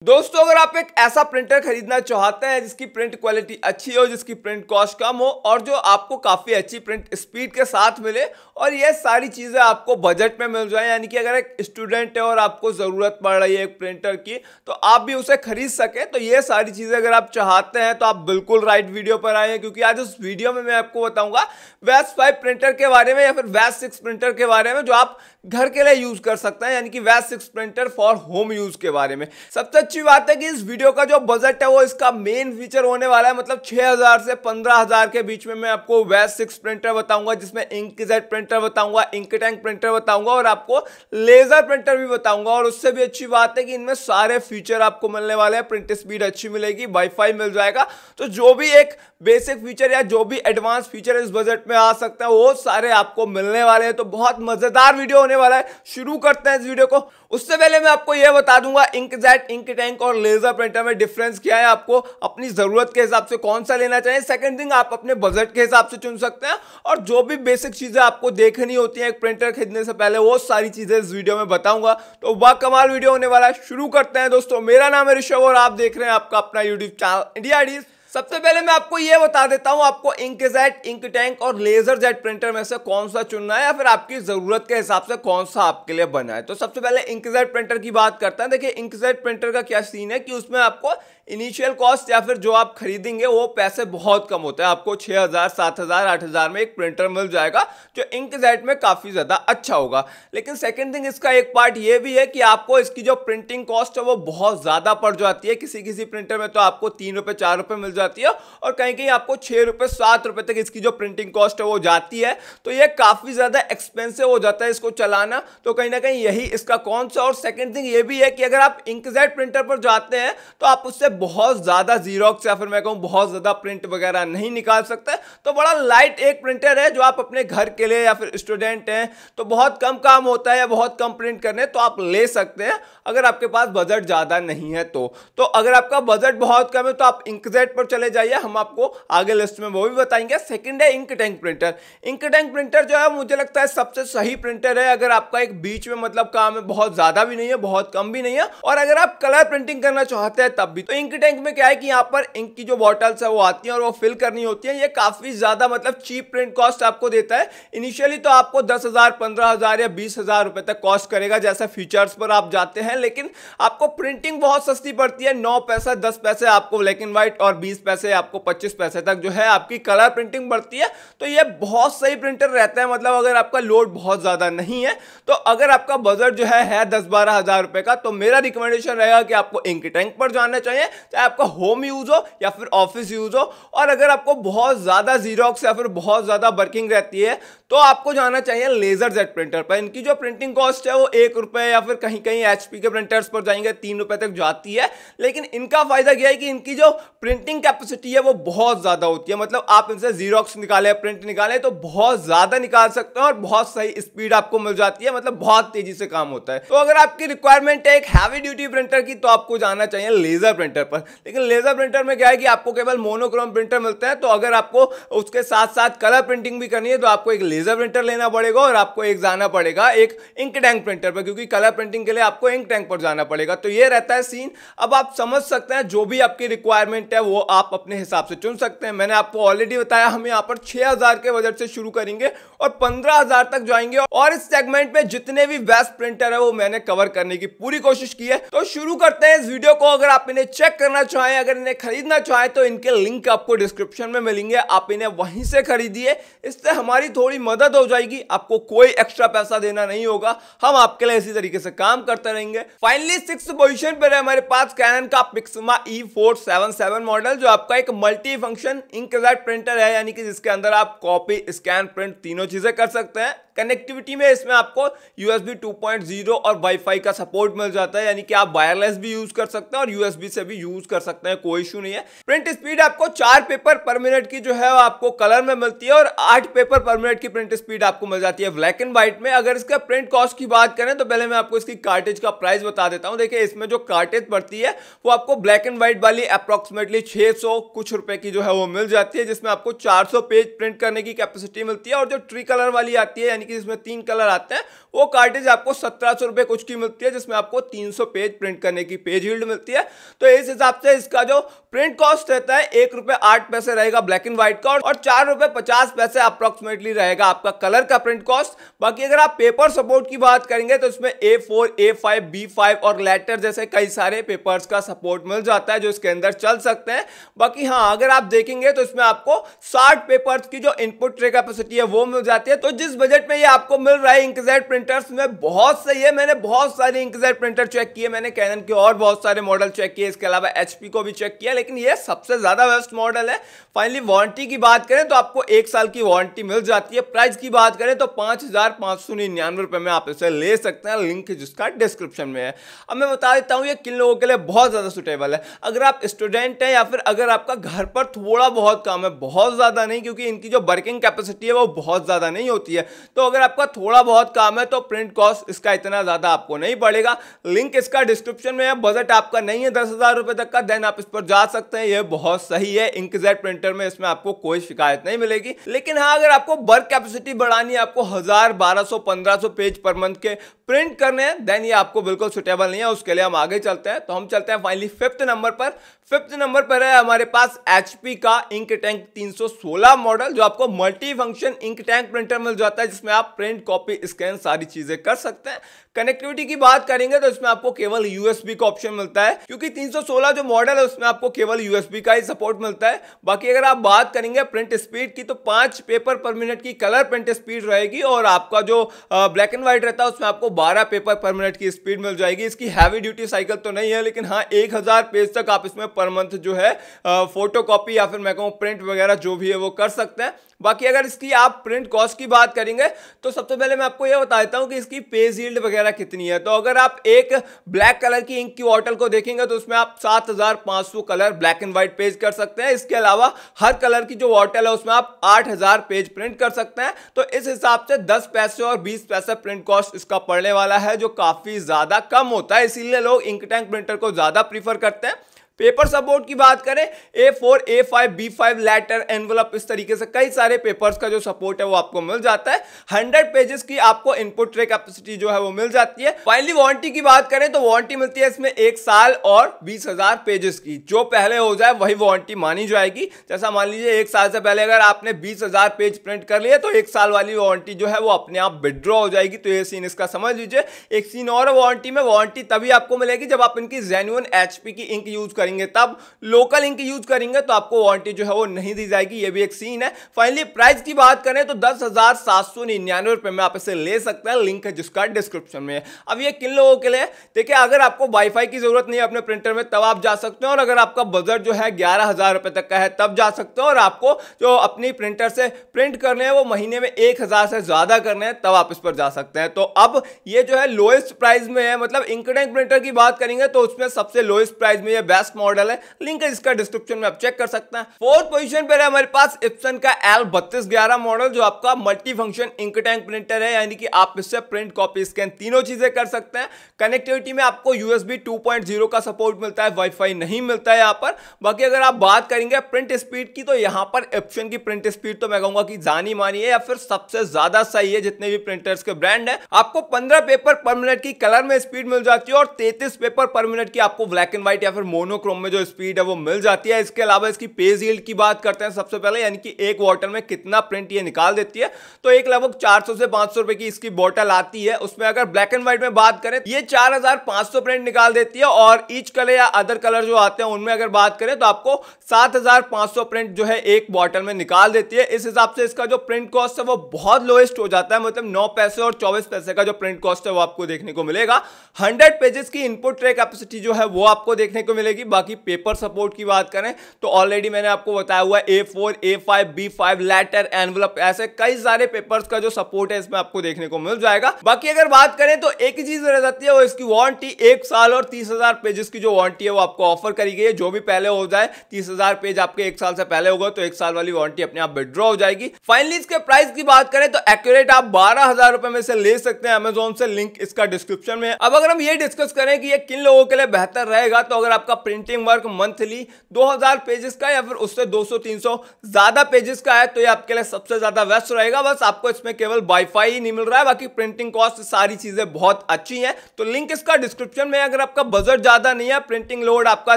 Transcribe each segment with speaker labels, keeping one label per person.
Speaker 1: दोस्तों, अगर आप एक ऐसा प्रिंटर खरीदना चाहते हैं जिसकी प्रिंट क्वालिटी अच्छी हो, जिसकी प्रिंट कॉस्ट कम हो और जो आपको काफ़ी अच्छी प्रिंट स्पीड के साथ मिले और ये सारी चीज़ें आपको बजट में मिल जाए, यानी कि अगर एक स्टूडेंट है और आपको ज़रूरत पड़ रही है एक प्रिंटर की तो आप भी उसे खरीद सकें, तो ये सारी चीज़ें अगर आप चाहते हैं तो आप बिल्कुल राइट वीडियो पर आए हैं, क्योंकि आज उस वीडियो में मैं आपको बताऊंगा वैस 5 प्रिंटर के बारे में या फिर वैस 6 प्रिंटर के बारे में जो आप घर के लिए यूज़ कर सकते हैं, यानी कि वैस 6 प्रिंटर फॉर होम यूज़ के बारे में। सबसे अच्छी बात है कि इस वीडियो का जो बजट है वो इसका मेन फीचर होने वाला है, मतलब 6000 से 15000 के बीच में मैं आपको वैस 6 प्रिंटर बताऊंगा, जिसमें इंकजेट प्रिंटर बताऊंगा, इंक टैंक प्रिंटर बताऊंगा और आपको लेजर प्रिंटर भी बताऊंगा। और उससे भी अच्छी बात है कि इनमें सारे फीचर आपको मिलने वाले हैं। प्रिंट स्पीड अच्छी मिलेगी, वाईफाई मिल जाएगा, तो जो भी एक बेसिक फीचर या जो भी एडवांस फीचर इस बजट में आ सकता है वो सारे आपको मिलने वाले हैं। तो बहुत मजेदार वीडियो होने वाला है। शुरू करते हैं इस वीडियो को। उससे पहले मैं आपको यह बता दूंगा इंकजेट, इंक टैंक और लेजर प्रिंटर में डिफरेंस क्या है, आपको अपनी जरूरत के हिसाब से कौन सा लेना चाहिए। सेकंड थिंग, आप अपने बजट के हिसाब से चुन सकते हैं और जो भी बेसिक चीजें आपको देखनी होती है एक प्रिंटर खरीदने से पहले वो सारी चीजें इस वीडियो में बताऊंगा। तो वाह कमाल वीडियो होने वाला है। शुरू करते हैं दोस्तों। मेरा नाम है ऋषभ और आप देख रहे हैं आपका अपना यूट्यूब चैनल इंडिया आइडियाज। सबसे पहले मैं आपको यह बता देता हूं आपको इंकजेट, इंक टैंक और लेजर जेट प्रिंटर में से कौन सा चुनना है या फिर आपकी जरूरत के हिसाब से कौन सा आपके लिए बना है। तो सबसे पहले इंकजेट प्रिंटर की बात करते हैं। देखिए इंकजेट प्रिंटर का क्या सीन है कि उसमें आपको इनिशियल कॉस्ट या फिर जो आप खरीदेंगे वो पैसे बहुत कम होते हैं। आपको 6000, 7000, 8000 में एक प्रिंटर मिल जाएगा जो इंकजेट में काफी ज्यादा अच्छा होगा। लेकिन सेकंड थिंग, इसका एक पार्ट ये भी है कि आपको इसकी जो प्रिंटिंग कॉस्ट है वो बहुत ज्यादा पड़ जाती है। किसी किसी प्रिंटर में तो आपको 3 रुपए 4 रुपए मिल जाती है और कहीं कहीं आपको 6 रुपए 7 रुपए तक इसकी जो प्रिंटिंग कॉस्ट है वो जाती है। तो ये काफी ज्यादा एक्सपेंसिव हो जाता है इसको चलाना। तो कहीं ना कहीं यही इसका कौन सा। और सेकंड थिंग ये भी है कि अगर आप इंकजेट प्रिंटर पर जाते हैं तो आप उससे बहुत ज्यादा जीरोक्स या फिर मैं कहूं बहुत ज्यादा प्रिंट वगैरह नहीं निकाल सकते। तो बड़ा लाइट एक प्रिंटर है जो आप अपने घर के लिए या फिर स्टूडेंट हैं तो बहुत कम काम होता है या बहुत कम प्रिंट करने तो आप ले सकते हैं अगर आपके पास बजट ज्यादा नहीं है तो अगर आपका बजट बहुत कम है तो आप इंकजेट पर चले जाइए, हम आपको आगे लिस्ट में वो भी बताएंगे। सेकंड है ink tank printer. Ink tank printer जो है मुझे लगता है सबसे सही प्रिंटर है अगर आपका एक बीच में मतलब काम है, बहुत ज्यादा भी नहीं है बहुत कम भी नहीं है, और अगर आप कलर प्रिंटिंग करना चाहते हैं तब भी। तो इंक टैंक में क्या है कि यहाँ पर इंक की जो बॉटल्स है वो आती हैं और वो फिल करनी होती है। ये काफी ज्यादा मतलब चीप प्रिंट कॉस्ट आपको देता है। इनिशियली तो आपको 10,000, 15,000 या 20,000 रुपए तक कॉस्ट करेगा जैसे फीचर्स पर आप जाते हैं, लेकिन आपको प्रिंटिंग बहुत सस्ती पड़ती है। 9 पैसे 10 पैसे आपको ब्लैक एंड व्हाइट और 20 पैसे आपको 25 पैसे तक जो है आपकी कलर प्रिंटिंग बढ़ती है। तो ये बहुत सही प्रिंटर रहता है, मतलब अगर आपका लोड बहुत ज्यादा नहीं है तो अगर आपका बजट जो है 10-12 हजार रुपए का तो मेरा रिकमेंडेशन रहेगा कि आपको इंक टैंक पर जाना चाहिए, चाहे आपका होम यूज हो या फिर ऑफिस यूज हो। और अगर आपको बहुत ज्यादा जीरोक्स या फिर बहुत ज्यादा वर्किंग रहती है तो आपको जाना चाहिए लेजर जेट प्रिंटर पर। इनकी जो प्रिंटिंग कॉस्ट है वो 1 रुपए या फिर कहीं कहीं एचपी के प्रिंटर्स पर जाएंगे 3 रुपए तक जाती है। लेकिन इनका फायदा क्या है कि इनकी जो प्रिंटिंग कैपेसिटी है वो बहुत ज्यादा होती है, मतलब आप इनसे जीरोक्स निकाले प्रिंट निकाले तो बहुत ज्यादा निकाल सकते हैं और बहुत सही स्पीड आपको मिल जाती है, मतलब बहुत तेजी से काम होता है। तो अगर आपकी रिक्वायरमेंट है एक हैवी ड्यूटी प्रिंटर की तो आपको जाना चाहिए लेजर प्रिंटर पर। लेकिन लेजर प्रिंटर में क्या है कि आपको केवल मोनोक्रोम प्रिंटर मिलता है, तो अगर आपको उसके साथ साथ कलर प्रिंटिंग भी करनी है तो आपको एक लेजर प्रिंटर लेना पड़ेगा और आपको एक जाना पड़ेगा एक इंक टैंक प्रिंटर पर, क्योंकि कलर प्रिंटिंग के लिए आपको इंक टैंक पर जाना पड़ेगा। तो ये रहता है सीन। अब आप समझ सकते हैं जो भी आपकी रिक्वायरमेंट है वो आप अपने हिसाब से चुन सकते हैं। मैंने आपको ऑलरेडी बताया हम यहाँ पर 6000 के बजट से शुरू करेंगे और 15,000 तक जाएंगे और इस सेगमेंट में जितने भी बेस्ट प्रिंटर है वो मैंने कवर करने की पूरी कोशिश की है। तो शुरू करते हैं इस वीडियो को। अगर आप इन्हें चेक करना चाहें, अगर इन्हें खरीदना चाहें तो इनके लिंक आपको डिस्क्रिप्शन में मिलेंगे, आप इन्हें वहीं से खरीदिए। इससे हमारी थोड़ी मदद हो जाएगी, आपको कोई एक्स्ट्रा पैसा देना नहीं होगा, हम आपके लिए इसी तरीके से काम करते रहेंगे। फाइनली 6th पोजीशन पर है हमारे पास कैनन का पिक्समा E477 मॉडल, जो आपका एक मल्टी फंक्शन इंकजेट प्रिंटर है, यानी कि जिसके अंदर आप कॉपी स्कैन प्रिंट तीनों चीजें कर सकते हैं। कनेक्टिविटी में इसमें आपको USB 2.0 और वाईफाई का सपोर्ट मिल जाता है, यानी कि आप वायरलेस भी यूज कर सकते हैं और USB से भी यूज कर सकते हैं, कोई इशू नहीं है। प्रिंट स्पीड आपको 4 पेपर पर मिनट की जो है आपको कलर में मिलती है और 8 पेपर पर मिनट की प्रिंट स्पीड आपको मिल जाती है ब्लैक एंड व्हाइट में। अगर इसका प्रिंट कॉस्ट की बात करें तो पहले मैं आपको इसकी कार्टेज का प्राइस बता देता हूं। देखिए इसमें जो कार्टेज पड़ती है वो आपको ब्लैक एंड व्हाइट वाली अप्रोक्सीमेटली 600 कुछ रुपए की जो है वो मिल जाती है, जिसमें आपको 400 पेज प्रिंट करने की कैपेसिटी मिलती है। और जो थ्री कलर वाली आती है, यानी कि जिसमें 3 कलर आते हैं, वो कार्टेज आपको 1700 रुपए कुछ की मिलती है, जिसमें आपको 300 पेज प्रिंट करने की पेज यील्ड मिलती है। तो इस हिसाब से इसका जो प्रिंट कॉस्ट रहता है 1 रुपए 8 पैसे रहेगा ब्लैक एंड व्हाइट का, और 4 रुपए 50 पैसे अप्रोक्सीमेटली रहेगा आपका कलर का प्रिंट कॉस्ट। बाकी अगर आप पेपर सपोर्ट की बात करेंगे तो इसमें A4, A5, B5 और लेटर जैसे कई सारे पेपर्स का सपोर्ट मिल जाता है जो इसके अंदर चल सकते हैं। बाकी हाँ, अगर आप देखेंगे तो इसमें आपको 60 पेपर्स की जो इनपुट ट्रे कैपेसिटी है वो मिल जाती है। तो जिस बजट में ये आपको मिल रहा है इंकजेट प्रिंटर्स में बहुत सही है। मैंने बहुत सारे इंकजेट प्रिंटर चेक किए, मैंने कैनन के और बहुत सारे मॉडल चेक किए, इसके अलावा HP को भी चेक किया, लेकिन ये सबसे ज्यादा बेस्ट मॉडल है। फाइनली वारंटी की बात करें तो आपको 1 साल की वारंटी मिल जाती है। प्राइस की बात करें तो 5599 रुपए में आप इसे ले सकते हैं, लिंक जिसका डिस्क्रिप्शन में है। अब मैं बता देता हूं ये किन लोगों के लिए बहुत ज्यादा सुटेबल है। अगर आप स्टूडेंट हैं या फिर अगर आपका घर पर थोड़ा बहुत काम है, बहुत ज्यादा नहीं, क्योंकि इनकी जो वर्किंग कैपेसिटी है वो बहुत ज्यादा नहीं होती है, तो अगर आपका थोड़ा बहुत काम है तो प्रिंट कॉस्ट इसका इतना ज्यादा आपको नहीं पड़ेगा। लिंक इसका डिस्क्रिप्शन में है। बजट आपका नहीं है 10,000 रुपए तक का, देन आप इस पर जा सकते हैं, ये बहुत सही है। इंकजेट प्रिंटर में इसमें आपको कोई शिकायत नहीं मिलेगी। लेकिन हाँ, अगर आपको वर्क कैपेसिटी बढ़ानी है, आपको 1000, 1200, 1500 पेज पर मंथ के प्रिंट करने हैं, देन ये आपको बिल्कुल सुटेबल नहीं है। उसके लिए हम आगे चलते हैं। तो हम चलते हैं फाइनली 5th नंबर पर। 5th नंबर पर है हमारे पास HP का इंक टैंक 316 मॉडल, जो आपको multi function ink tank printer मिल जाता है, जिसमें आप प्रिंट, कॉपी, स्कैन सारी चीजें कर सकते हैं। कनेक्टिविटी की बात करेंगे तो इसमें आपको केवल USB का ऑप्शन मिलता है, क्योंकि 316 जो मॉडल है उसमें आपको केवल USB का ही सपोर्ट मिलता है। बाकी अगर आप बात करेंगे प्रिंट स्पीड की तो 5 पेपर पर मिनट की कलर प्रिंट स्पीड रहेगी, और आपका जो ब्लैक एंड व्हाइट रहता है उसमें आपको 12 पेपर पर मिनट की स्पीड मिल जाएगी। इसकी हैवी ड्यूटी साइकिल तो नहीं है, लेकिन हाँ 1000 पेज तक आप इसमें पर मंथ जो है फोटो कॉपी या फिर मैं कहूँ प्रिंट वगैरह जो भी है वो कर सकते हैं। बाकी अगर इसकी आप प्रिंट कॉस्ट की बात करेंगे तो सबसे पहले मैं आपको यह बता देता हूं कि इसकी पेज यील्ड वगैरह कितनी है। तो अगर आप एक ब्लैक कलर की इंक की बॉटल को देखेंगे तो उसमें आप 7500 colour black and white page कर सकते हैं। इसके अलावा हर कलर की जो बॉटल है उसमें आप 8000 पेज प्रिंट कर सकते हैं। तो इस हिसाब से 10 पैसे और 20 पैसे प्रिंट कॉस्ट इसका पड़ने वाला है, जो काफी ज्यादा कम होता है, इसीलिए लोग इंक टैंक प्रिंटर को ज्यादा प्रीफर करते हैं। पेपर सपोर्ट की बात करें A4, A5, B5, letter, envelope, इस तरीके से कई सारे पेपर्स का जो सपोर्ट है वो आपको मिल जाता है। 100 पेजेस की आपको इनपुट ट्रे कैपेसिटी जो है वो मिल जाती है। फाइनली वारंटी की बात करें तो वारंटी मिलती है इसमें 1 साल और 20,000 पेजेस की। जो पहले हो जाए वही वारंटी मानी जाएगी। जैसा मान लीजिए 1 साल से पहले अगर आपने 20,000 पेज प्रिंट कर लिए तो 1 साल वाली वारंटी जो है वो अपने आप विड्रॉ हो जाएगी। तो ये सीन इसका समझ लीजिए। एक सीन और वारंटी में, वारंटी तभी आपको मिलेगी जब आप इनकी जेन्युइन HP की इंक यूज करेंगे, तब लोकल इंक यूज करेंगे तो आपको वारंटी जो है वो नहीं दी जाएगी। ये भी एक सीन है। फाइनली प्राइस की बात करें तो 10,799 रुपए में आप इसे ले सकते हैं, लिंक है जिसका डिस्क्रिप्शन में है। अब ये किन लोगों के लिए, देखिए अगर आपको वाईफाई की जरूरत नहीं है अपने प्रिंटर में तब आप जा सकते हैं, और अगर आपका बजट जो है 11,000 रुपए तक का है तब जा सकते हैं, और आपको जो अपनी प्रिंटर से प्रिंट करने हैं वो महीने में 1000 से ज्यादा करने हैं तब आप इस पर जा सकते हैं। तो अब ये जो है लोएस्ट प्राइस में है, मतलब इंक टैंक प्रिंटर की बात करेंगे तो उसमें सबसे लोएस्ट प्राइस में ये बेस्ट मॉडल है। लिंक है इसका डिस्क्रिप्शन में, आप चेक कर सकते हैं। 4th पोजीशन पर है हमारे पास इप्सन का L3211 मॉडल, जो आपका multi function ink tank printer है, यानी कि आप इससे प्रिंट, कॉपी, स्कैन तीनों चीजें कर सकते हैं। कनेक्टिविटी में आपको USB 2.0 का सपोर्ट मिलता है, वाईफाई नहीं मिलता है यहाँ पर। बाकी अगर आप बात करेंगे प्रिंट स्पीड की तो यहाँ पर इप्सन की प्रिंट स्पीड तो मैं कहूंगा कि जानी मानी है या फिर सबसे ज्यादा सही है जितने भी प्रिंटर्स के ब्रांड है। आपको 15 पेपर पर मिनट की कलर में स्पीड मिल जाती है, और 33 पेपर पर मिनट की आपको ब्लैक एंड व्हाइट या फिर मोनोक्रोम में जो स्पीड है वो मिल जाती है। इसके अलावा इसकी पेज यील्ड की बात करते हैं सबसे पहले, यानी कि एक बॉटल में कितना प्रिंट ये निकाल देती है। तो एक लगभग 400 से 500 रुपए की इसकी बॉटल आती है, उसमें अगर ब्लैक एंड व्हाइट में बात करें ये 4500 प्रिंट निकाल देती है, और ईच कलर या अदर कलर जो आते हैं उनमें अगर बात करें तो आपको 7500 प्रिंट जो है एक बॉटल में निकाल देती है। इस हिसाब से इसका जो प्रिंट कॉस्ट है वो बहुत लोएस्ट हो जाता है, मतलब 9 पैसे और 24 पैसे का जो प्रिंट कॉस्ट है वो आपको देखने को मिलेगा। 100 पेजेस की इनपुट ट्रे कैपेसिटी जो है वो आपको देखने को मिलेगी। बाकी पेपर सपोर्ट की बात करें तो ऑलरेडी मैंने आपको बताया हुआ A4, A5, B5, letter, envelope, ऐसे कई सारे पेपर्स का जो सपोर्ट है इसमें आपको देखने को मिल जाएगा। बाकी अगर बात करें तो एक ही चीज रह जाती है, वो इसकी वारंटी 1 साल और 30,000 पेजेस की जो वारंटी है वो आपको ऑफर करी गई है। जो भी पहले हो जाए, 30,000 पेज आपके 1 साल से पहले होगा तो 1 साल वाली वारंटी अपने आप विड्रॉ हो जाएगी। फाइनली इसके प्राइस की बात करें तो एक्यूरेट आप 12,000 रुपए में से ले सकते हैं अमेजोन से, लिंक इसका डिस्क्रिप्शन में। अब अगर हम ये डिस्कस करें कि ये किन लोगों के लिए बेहतर रहेगा, तो अगर आपका print printing work monthly 2000 pages का या फिर उससे 200-300 ज्यादा पेजेस का है तो ये आपके लिए सबसे ज्यादा बेस्ट रहेगा। बस आपको इसमें केवल वाईफाई ही नहीं मिल रहा है, बाकी प्रिंटिंग कॉस्ट सारी चीजें बहुत अच्छी हैं। तो लिंक इसका डिस्क्रिप्शन में। अगर आपका बजट ज्यादा नहीं है, प्रिंटिंग लोड आपका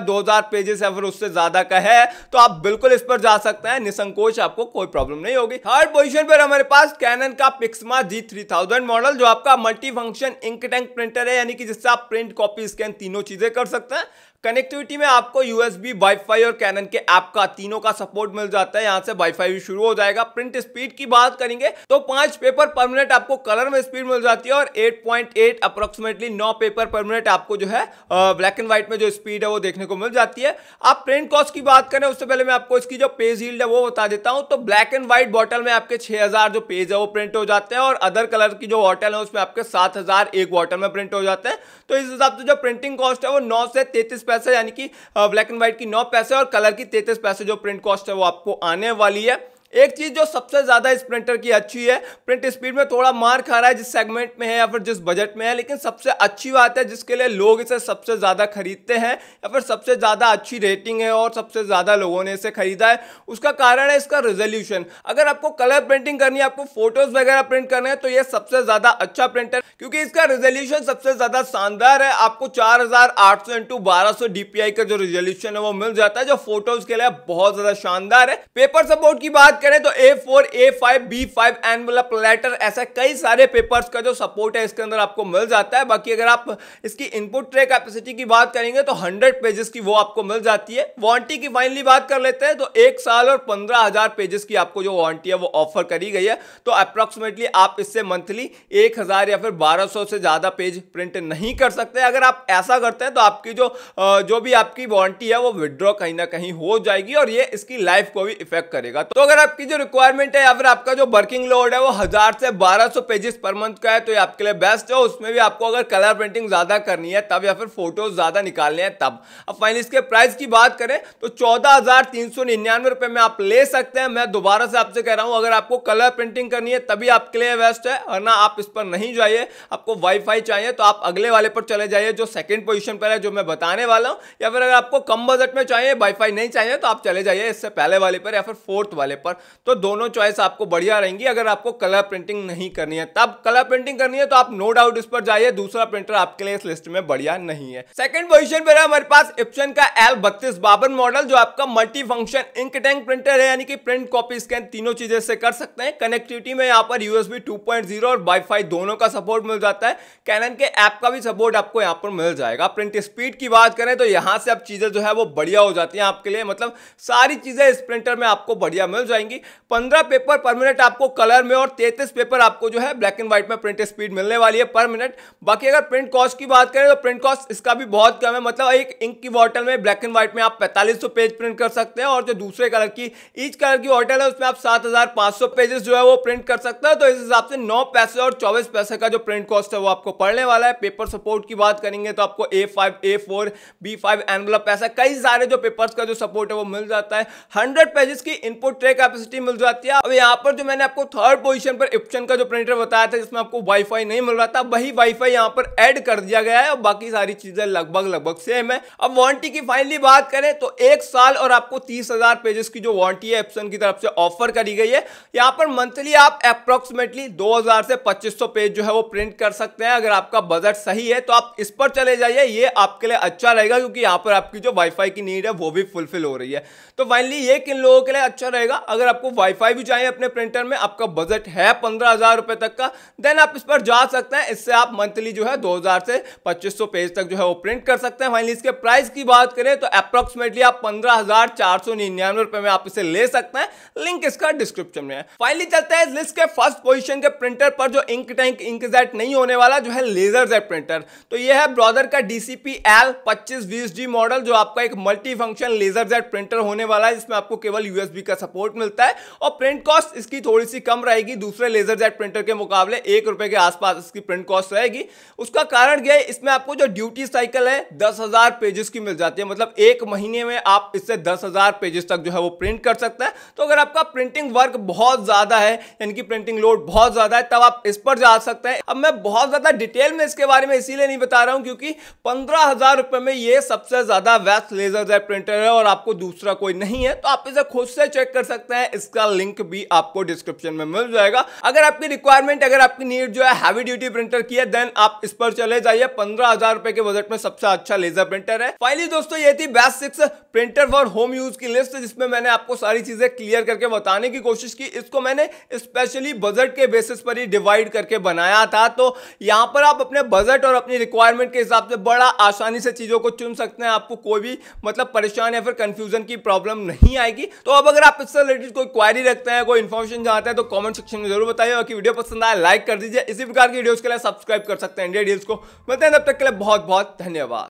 Speaker 1: 2000 पेजेस या फिर उससे ज्यादा का है, तो आप बिल्कुल इस पर जा सकते हैं निसंकोच, आपको कोई प्रॉब्लम नहीं होगी। थर्ड पोजीशन पर हमारे पास कैनन का पिक्समा G3000 मॉडल, जो आपका multi function ink tank printer है, यानी कि जिससे आप प्रिंट, कॉपी, स्कैन तीनों चीजें कर सकते हैं। कनेक्टिविटी में आपको यूएसबी, वाईफाई और कैनन के ऐप का तीनों का सपोर्ट मिल जाता है। यहां से वाईफाई भी शुरू हो जाएगा। प्रिंट स्पीड की बात करेंगे तो 5 पेपर पर मिनट आपको कलर में स्पीड मिल जाती है और 8.8 अप्रोक्सीमेटली 9 पेपर पर मिनट आपको जो है ब्लैक एंड व्हाइट में जो स्पीड है वो देखने को मिल जाती है। आप प्रिंट कॉस्ट की बात करें उससे पहले मैं आपको इसकी जो पेज यील्ड है वो बता देता हूं। तो ब्लैक एंड व्हाइट बॉटल में आपके 6000 जो पेज है वो प्रिंट हो जाते हैं और अदर कलर की जो बॉटल है उसमें आपके 7000 एक बॉटल में प्रिंट हो जाते हैं। तो इस हिसाब से जो प्रिंटिंग कॉस्ट है वो 9 से 33 पैसे, यानी कि ब्लैक एंड व्हाइट की 9 पैसे और कलर की 33 पैसे जो प्रिंट कॉस्ट है वो आपको आने वाली है। एक चीज जो सबसे ज्यादा इस प्रिंटर की अच्छी है, प्रिंट स्पीड में थोड़ा मार खा रहा है जिस सेगमेंट में है या फिर जिस बजट में है, लेकिन सबसे अच्छी बात है जिसके लिए लोग इसे सबसे ज्यादा खरीदते हैं या फिर सबसे ज्यादा अच्छी रेटिंग है और सबसे ज्यादा लोगों ने इसे खरीदा है, उसका कारण है इसका रेजोल्यूशन। अगर आपको कलर प्रिंटिंग करनी है, आपको फोटोज वगैरह प्रिंट करने हैं, तो यह सबसे ज्यादा अच्छा प्रिंटर, क्योंकि इसका रेजोल्यूशन सबसे ज्यादा शानदार है। आपको 4800 x 1200 DPI का जो रेजोल्यूशन है वो मिल जाता है, जो फोटोज के लिए बहुत ज्यादा शानदार है। पेपर सपोर्ट की बात करें तो A4, A5, B5 envelope letter, ऐसा कई सारे पेपर्स का जो सपोर्ट है इसके अंदर आपको मिल जाता है। बाकी अगर आप इसकी इनपुट ट्रे कैपेसिटी की बात करेंगे तो 100 पेजेस की वो आपको मिल जाती है। वारंटी की फाइनली बात कर लेते हैं तो 1 साल और 15000 पेजेस की आपको जो वारंटी है वो ऑफर करी गई है। तो अप्रोक्सीमेटली आप इससे मंथली 1000 या फिर 1200 से ज्यादा पेज प्रिंट नहीं कर सकते। अगर आप ऐसा करते हैं तो आपकी जो भी आपकी वारंटी है वो विड्रॉ कहीं ना कहीं हो जाएगी और ये इसकी लाइफ को भी इफेक्ट करेगा। तो अगर आपकी जो रिक्वायरमेंट है या फिर आपका जो वर्किंग लोड है वो 1000 से 1200 पेजेस पर मंथ का है तो ये आपके लिए बेस्ट है। उसमें भी आपको अगर कलर प्रिंटिंग ज्यादा करनी है तब या फिर फोटोज ज्यादा निकालने हैं तब। अब फाइनली इसके प्राइस की बात करें तो 14,399 रुपए में आप ले सकते हैं। मैं दोबारा से आपसे कह रहा हूं, अगर आपको कलर प्रिंटिंग करनी है तभी आपके लिए बेस्ट है, वरना आप इस पर नहीं जाइए। आपको वाईफाई चाहिए तो आप अगले वाले पर चले जाइए जो सेकंड पोजीशन पर है, जो मैं बताने वाला हूं। या फिर अगर आपको कम बजट में चाहिए, वाईफाई नहीं चाहिए, तो आप चले जाइए इससे पहले वाले पर या फिर फोर्थ वाले पर। तो दोनों चॉइस आपको बढ़िया रहेंगी। अगर आपको कलर प्रिंटिंग नहीं करनी है, तब कलर प्रिंटिंग करनी है तो आप नो डाउट इस पर जाइए। दूसरा प्रिंटर आपके लिए इस लिस्ट में बढ़िया नहीं है। सेकंड पोजीशन पर है हमारे पास इप्सन का L3252 मॉडल, जो आपका multi function ink tank printer है, यानी कि प्रिंट, कॉपी, स्कैन तीनों चीजें से कर सकते हैं। कनेक्टिविटी में यहाँ पर USB 2.0 और वाईफाई दोनों का सपोर्ट मिल जाता है। कैनन के ऐप का भी सपोर्ट आपको यहाँ पर मिल जाएगा। प्रिंट स्पीड की बात करें तो यहाँ से अब चीजें जो है वो बढ़िया हो जाती हैं आपके लिए, मतलब सारी चीजें इस प्रिंटर में आपको बढ़िया मिल जाएंगी। 15 पेपर पर मिनट आपको कलर में और 33 पेपर आपको जो है ब्लैक एंड व्हाइट में प्रिंट स्पीड मिलने वाली है पर मिनट। बाकी अगर प्रिंट कॉस्ट की बात करें तो प्रिंट कॉस्ट इसका भी बहुत कम है, मतलब एक इंक की बॉटल में ब्लैक एंड व्हाइट में आप 4500 पेज प्रिंट कर सकते हैं और जो दूसरे कलर की ईच कलर की बॉटल है उसमें आप 7500 पेजेस जो है वो प्रिंट कर सकते हैं। तो इस हिसाब से 9 पैसे और 24 पैसे का जो प्रिंट कॉस्ट है वो आपको पड़ने वाला है। पेपर सपोर्ट की बात करेंगे तो आपको A5, A4, B5 एनवलप, ऐसा कई सारे जो पेपर्स का जो सपोर्ट है वो मिल जाता है। 100 पेजेस की इनपुट ट्रे कैपेसिटी मिल जाती है। अब यहाँ पर जो मैंने आपको थर्ड पोजीशन पर इप्सन का जो प्रिंटर बताया था जिसमें आपको वाईफाई नहीं मिल रहा था, वही वाईफाई यहाँ पर ऐड कर दिया गया है और बाकी सारी चीजें लगभग सेम है। अब वारंटी की फाइनली बात करें तो 1 साल और आपको 30,000 पेजेस की जो वारंटी है इप्सन की तरफ से ऑफर करी गई है। यहाँ पर मंथली आप अप्रोक्सीमेटली 2000 से 2500 पेज जो है वो प्रिंट कर सकते हैं। अगर आपका बजट सही है तो आप इस पर चले जाइए, ये आपके लिए अच्छा रहेगा क्योंकि यहाँ पर आपकी जो वाईफाई की नीड है वो भी फुलफिल हो रही है। तो फाइनली ये किन लोगों के लिए अच्छा रहेगा, अगर आपको वाईफाई भी चाहिए अपने प्रिंटर में, आपका बजट है 15,000 रुपए तक का, देन आप इस पर जा सकते हैं। इससे आप मंथली जो है 2000 से 2500 पेज तक जो है वो प्रिंट कर सकते हैं। फाइनली इसके प्राइस की बात करें तो अप्रोक्सीमेटली आप 15,499 रुपए में आप इसे ले सकते हैं। लिंक इसका डिस्क्रिप्शन में है। फाइनली चलते हैं इस लिस्ट के फर्स्ट पोजीशन के प्रिंटर पर, जो इंक टैंक इंकजेट नहीं होने वाला, जो है लेजरजेट प्रिंटर। तो ये है ब्रॉदर का DCP L2520G मॉडल, जो आपका एक मल्टी फंक्शन लेजरजेट प्रिंटर होने वाला है जिसमें आपको केवल USB का सपोर्ट मिलता मिलता है और प्रिंट कॉस्ट इसकी थोड़ी सी कम रहेगी दूसरे लेजर जेट प्रिंटर के मुकाबले, ₹1 के आसपास इसकी प्रिंट कॉस्ट रहेगी। उसका कारण क्या है, इसमें आपको जो ड्यूटी साइकिल है 10,000 पेजेस की मिल जाती है, मतलब एक महीने में आप इससे 10,000 पेजेस तक जो है वो प्रिंट कर सकते हैं। तो अगर आपका प्रिंटिंग वर्क बहुत ज्यादा है, यानी कि प्रिंटिंग लोड बहुत ज्यादा है, तब आप इस पर जा सकते हैं। अब मैं बहुत ज्यादा डिटेल में इसके बारे में इसीलिए नहीं बता रहा हूं क्योंकि 15,000 रुपए में ये सबसे ज्यादा बेस्ट लेजर जेट प्रिंटर है और आपको दूसरा कोई नहीं है। तो आप इसे खुद से चेक कर सकते हैं, इसका लिंक भी आपको डिस्क्रिप्शन में मिल जाएगा। अगर आपकी रिक्वायरमेंट, अगर आपकी नीड जो है हैवी ड्यूटी प्रिंटर की है, देन आप इस पर चले जाइए। 15,000 रुपए के बजट में सबसे अच्छा लेजर प्रिंटर है। फाइनली दोस्तों, ये थी best 6 printer for home use की लिस्ट, जिसमें मैंने आपको सारी चीजें क्लियर करके बताने की कोशिश की। इसको मैंने स्पेशली बजट के बेसिस पर ही डिवाइड करके बनाया था, तो यहां पर आप अपने बजट और अपनी रिक्वायरमेंट के हिसाब से बड़ा आसानी से चीजों को चुन सकते हैं। आपको कोई भी मतलब परेशान या फिर कंफ्यूजन की प्रॉब्लम नहीं आएगी। तो अब अगर आप इससे रिलेटेड कोई क्वेरी रखते हैं, कोई इन्फॉर्मेशन चाहते हैं, तो कमेंट सेक्शन में जरूर बताइए। बाकी वीडियो पसंद आए लाइक कर दीजिए। इसी प्रकार की वीडियोस के लिए सब्सक्राइब कर सकते हैं इंडिया डील्स को। मिलते हैं, तब तक के लिए बहुत बहुत धन्यवाद।